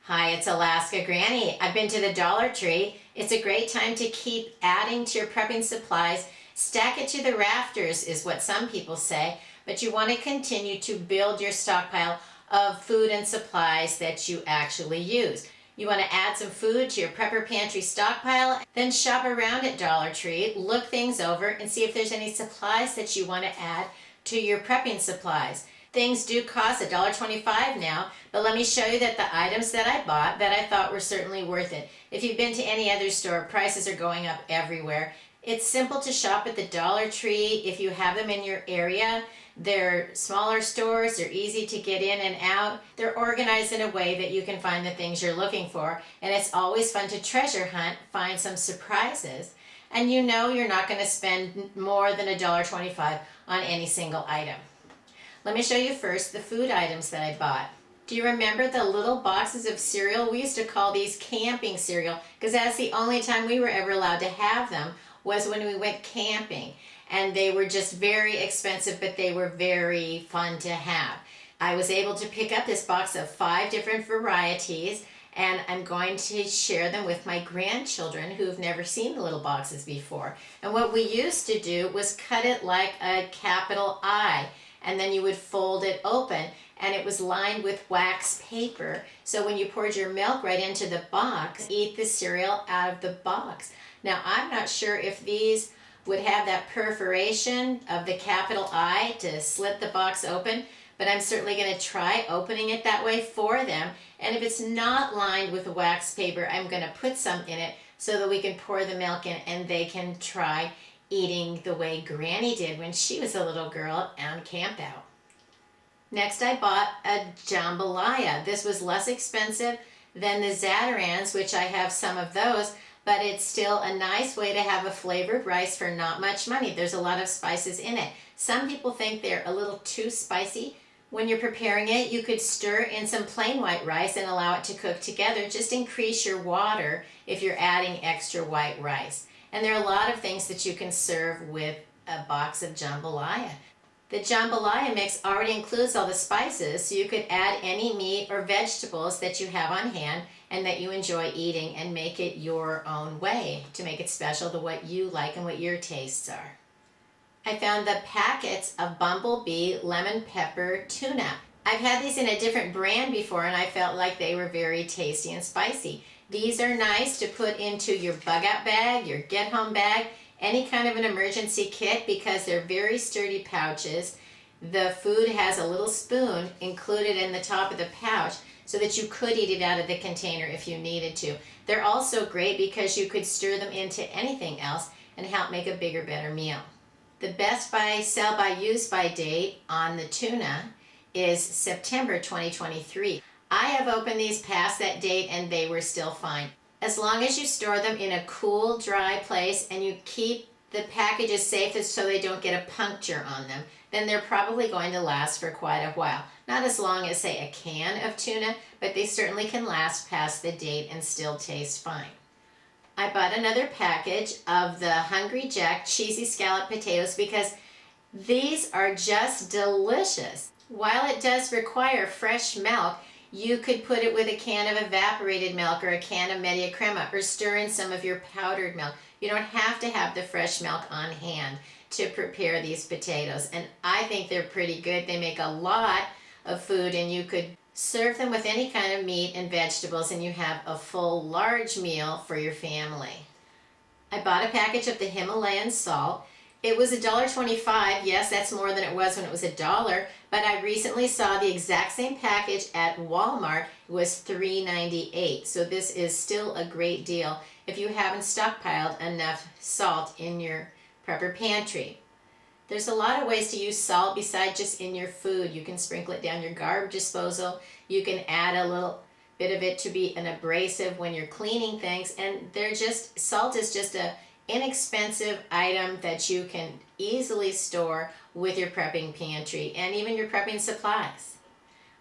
Hi, it's Alaska Granny. I've been to the Dollar Tree. It's a great time to keep adding to your prepping supplies. Stack it to the rafters is what some people say, but you want to continue to build your stockpile of food and supplies that you actually use. You want to add some food to your prepper pantry stockpile, then shop around at Dollar Tree, look things over, and see if there's any supplies that you want to add to your prepping supplies. Things do cost $1.25 now, but let me show you that the items that I bought that I thought were certainly worth it. If you've been to any other store, prices are going up everywhere. It's simple to shop at the Dollar Tree if you have them in your area. They're smaller stores, they're easy to get in and out. They're organized in a way that you can find the things you're looking for, and it's always fun to treasure hunt, find some surprises, and you know you're not going to spend more than $1.25 on any single item. Let me show you first the food items that I bought. Do you remember the little boxes of cereal? We used to call these camping cereal because that's the only time we were ever allowed to have them was when we went camping. And they were just very expensive, but they were very fun to have. I was able to pick up this box of 5 different varieties, and I'm going to share them with my grandchildren who've never seen the little boxes before. And what we used to do was cut it like a capital I, and then you would fold it open, and it was lined with wax paper. So when you poured your milk right into the box, eat the cereal out of the box. Now, I'm not sure if these would have that perforation of the capital I to slit the box open, but I'm certainly going to try opening it that way for them. And if it's not lined with wax paper, I'm going to put some in it so that we can pour the milk in and they can try eating the way Granny did when she was a little girl on camp out. Next, I bought a jambalaya. This was less expensive than the Zatarain's, which I have some of those, but it's still a nice way to have a flavored rice for not much money. There's a lot of spices in it. Some people think they're a little too spicy. When you're preparing it, you could stir in some plain white rice and allow it to cook together. Just increase your water if you're adding extra white rice. And there are a lot of things that you can serve with a box of jambalaya. The jambalaya mix already includes all the spices, so you could add any meat or vegetables that you have on hand and that you enjoy eating and make it your own way to make it special to what you like and what your tastes are. I found the packets of Bumble Bee lemon pepper tuna. I've had these in a different brand before and I felt like they were very tasty and spicy. These are nice to put into your bug out bag, your get home bag, any kind of an emergency kit because they're very sturdy pouches. The food has a little spoon included in the top of the pouch so that you could eat it out of the container if you needed to. They're also great because you could stir them into anything else and help make a bigger, better meal. The best by, sell by, use by date on the tuna is September 2023. I have opened these past that date and they were still fine. As long as you store them in a cool, dry place and you keep the packages safe so they don't get a puncture on them, then they're probably going to last for quite a while. Not as long as, say, a can of tuna, but they certainly can last past the date and still taste fine. I bought another package of the Hungry Jack cheesy scallop potatoes because these are just delicious. While it does require fresh milk, you could put it with a can of evaporated milk or a can of media crema or stir in some of your powdered milk. You don't have to have the fresh milk on hand to prepare these potatoes. And I think they're pretty good. They make a lot of food and you could serve them with any kind of meat and vegetables and you have a full large meal for your family. I bought a package of the Himalayan Salt. It was $1.25. Yes, that's more than it was when it was $1, but I recently saw the exact same package at Walmart. It was $3.98. So this is still a great deal if you haven't stockpiled enough salt in your prepper pantry. There's a lot of ways to use salt besides just in your food. You can sprinkle it down your garbage disposal. You can add a little bit of it to be an abrasive when you're cleaning things, and salt is just a inexpensive item that you can easily store with your prepping pantry and even your prepping supplies.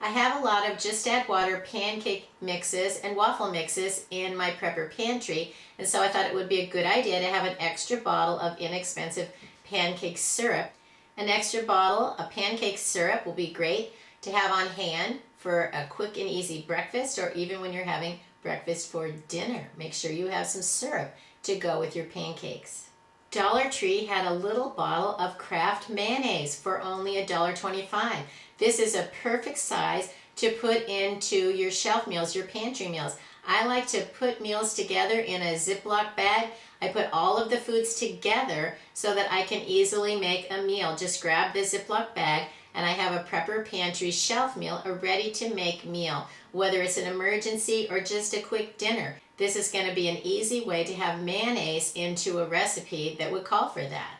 I have a lot of just add water pancake mixes and waffle mixes in my prepper pantry, and so I thought it would be a good idea to have an extra bottle of inexpensive pancake syrup. An extra bottle of pancake syrup will be great. to have on hand for a quick and easy breakfast, or even when you're having breakfast for dinner. Make sure you have some syrup to go with your pancakes. Dollar Tree had a little bottle of Kraft mayonnaise for only $1.25. This is a perfect size to put into your shelf meals, your pantry meals. I like to put meals together in a Ziploc bag. I put all of the foods together so that I can easily make a meal. Just grab the Ziploc bag and I have a prepper pantry shelf meal, a ready to make meal, whether it's an emergency or just a quick dinner. This is going to be an easy way to have mayonnaise into a recipe that would call for that.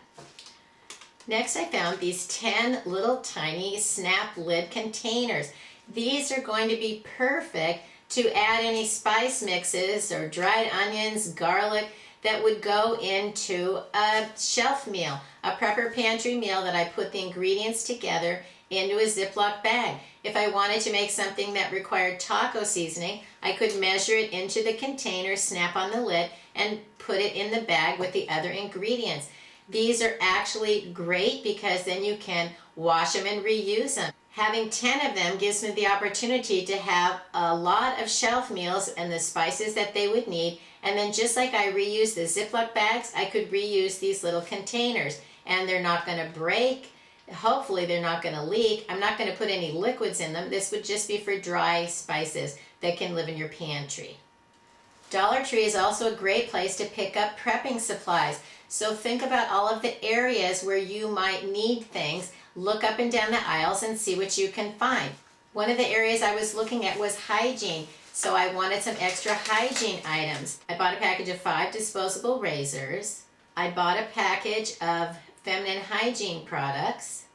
Next, I found these 10 little tiny snap lid containers. These are going to be perfect to add any spice mixes or dried onions, garlic, that would go into a shelf meal, a prepper pantry meal that I put the ingredients together into a Ziploc bag. If I wanted to make something that required taco seasoning, I could measure it into the container, snap on the lid, and put it in the bag with the other ingredients. These are actually great because then you can wash them and reuse them. Having 10 of them gives me the opportunity to have a lot of shelf meals and the spices that they would need. And then just like I reuse the Ziploc bags, I could reuse these little containers. And they're not going to break. Hopefully they're not going to leak. I'm not going to put any liquids in them. This would just be for dry spices that can live in your pantry. Dollar Tree is also a great place to pick up prepping supplies. So think about all of the areas where you might need things. Look up and down the aisles and see what you can find. One of the areas I was looking at was hygiene, so I wanted some extra hygiene items. I bought a package of 5 disposable razors. I bought a package of feminine hygiene products.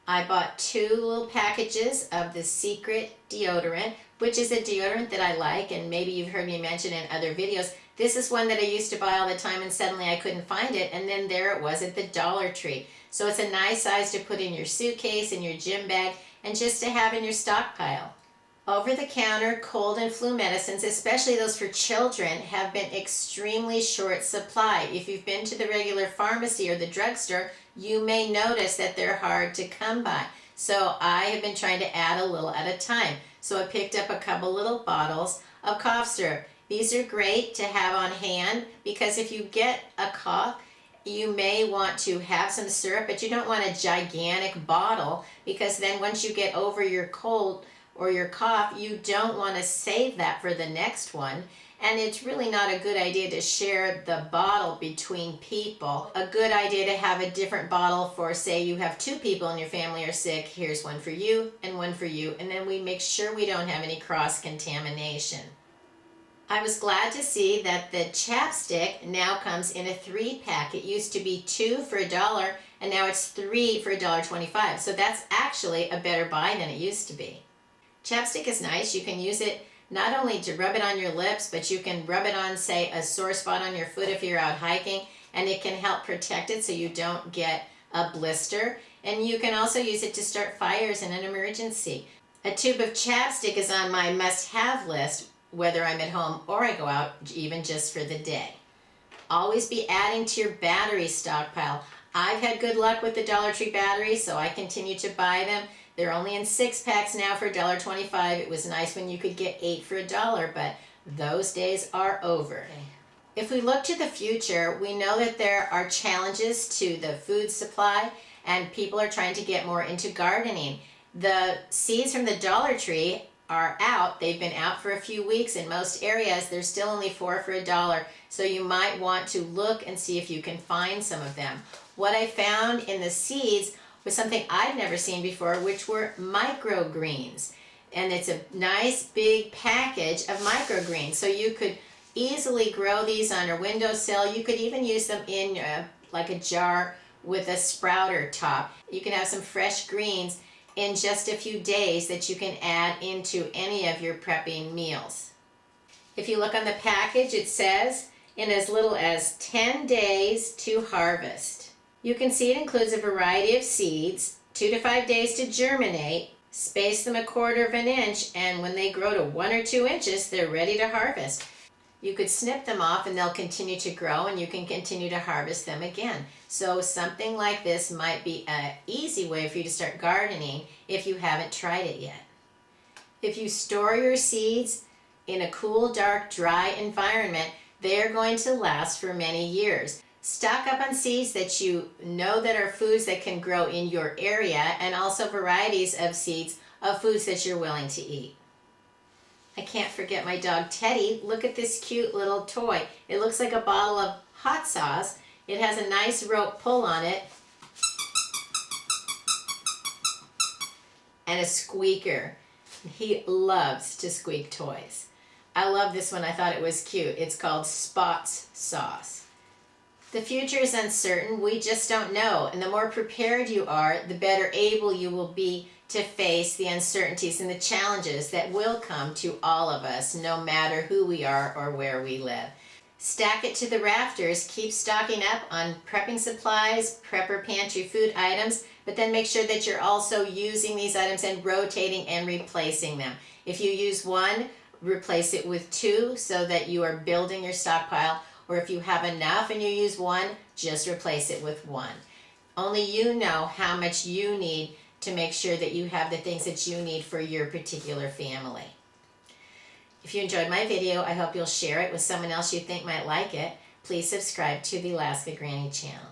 I bought 2 little packages of the Secret deodorant, which is a deodorant that I like, and maybe you've heard me mention in other videos. This is one that I used to buy all the time and suddenly I couldn't find it, and then there it was at the Dollar Tree. So it's a nice size to put in your suitcase, in your gym bag, and just to have in your stockpile. Over-the-counter cold and flu medicines, especially those for children, have been extremely short supply. If you've been to the regular pharmacy or the drugstore, you may notice that they're hard to come by. So I have been trying to add a little at a time. So I picked up a couple little bottles of cough syrup. These are great to have on hand because if you get a cough, you may want to have some syrup, but you don't want a gigantic bottle because then once you get over your cold or your cough, you don't want to save that for the next one. And it's really not a good idea to share the bottle between people. A good idea to have a different bottle for, say you have 2 people in your family are sick, here's one for you and one for you, and then we make sure we don't have any cross-contamination. I was glad to see that the Chapstick now comes in a 3-pack. It used to be 2 for $1 and now it's 3 for $1.25. So that's actually a better buy than it used to be. Chapstick is nice. You can use it not only to rub it on your lips, but you can rub it on, say, a sore spot on your foot if you're out hiking, and it can help protect it so you don't get a blister. And you can also use it to start fires in an emergency. A tube of Chapstick is on my must-have list, whether I'm at home or I go out, even just for the day. Always be adding to your battery stockpile. I've had good luck with the Dollar Tree batteries, so I continue to buy them. They're only in 6-packs now for $1.25. It was nice when you could get 8 for $1, but those days are over. If we look to the future, we know that there are challenges to the food supply and people are trying to get more into gardening. The seeds from the Dollar Tree are out. They've been out for a few weeks in most areas. They're still only 4 for $1, so you might want to look and see if you can find some of them. What I found in the seeds was something I'd never seen before, which were microgreens. And it's a nice big package of microgreens. So you could easily grow these on your windowsill. You could even use them in like a jar with a sprouter top. You can have some fresh greens in just a few days that you can add into any of your prepping meals. If you look on the package, it says in as little as 10 days to harvest. You can see it includes a variety of seeds, 2 to 5 days to germinate, space them 1/4 of an inch, and when they grow to 1 or 2 inches, they're ready to harvest. You could snip them off and they'll continue to grow and you can continue to harvest them again. So something like this might be an easy way for you to start gardening if you haven't tried it yet. If you store your seeds in a cool, dark, dry environment, they are going to last for many years. Stock up on seeds that you know that are foods that can grow in your area, and also varieties of seeds of foods that you're willing to eat. I can't forget my dog Teddy. Look at this cute little toy. It looks like a bottle of hot sauce. It has a nice rope pull on it and a squeaker. He loves to squeak toys. I love this one. I thought it was cute. It's called Spots Sauce. The future is uncertain. We just don't know. And the more prepared you are, the better able you will be to face the uncertainties and the challenges that will come to all of us, no matter who we are or where we live. Stack it to the rafters. Keep stocking up on prepping supplies, prepper pantry food items, but then make sure that you're also using these items and rotating and replacing them. If you use one, replace it with two so that you are building your stockpile, or if you have enough and you use one, just replace it with one. Only you know how much you need to make sure that you have the things that you need for your particular family. If you enjoyed my video, I hope you'll share it with someone else you think might like it. Please subscribe to the Alaska Granny channel.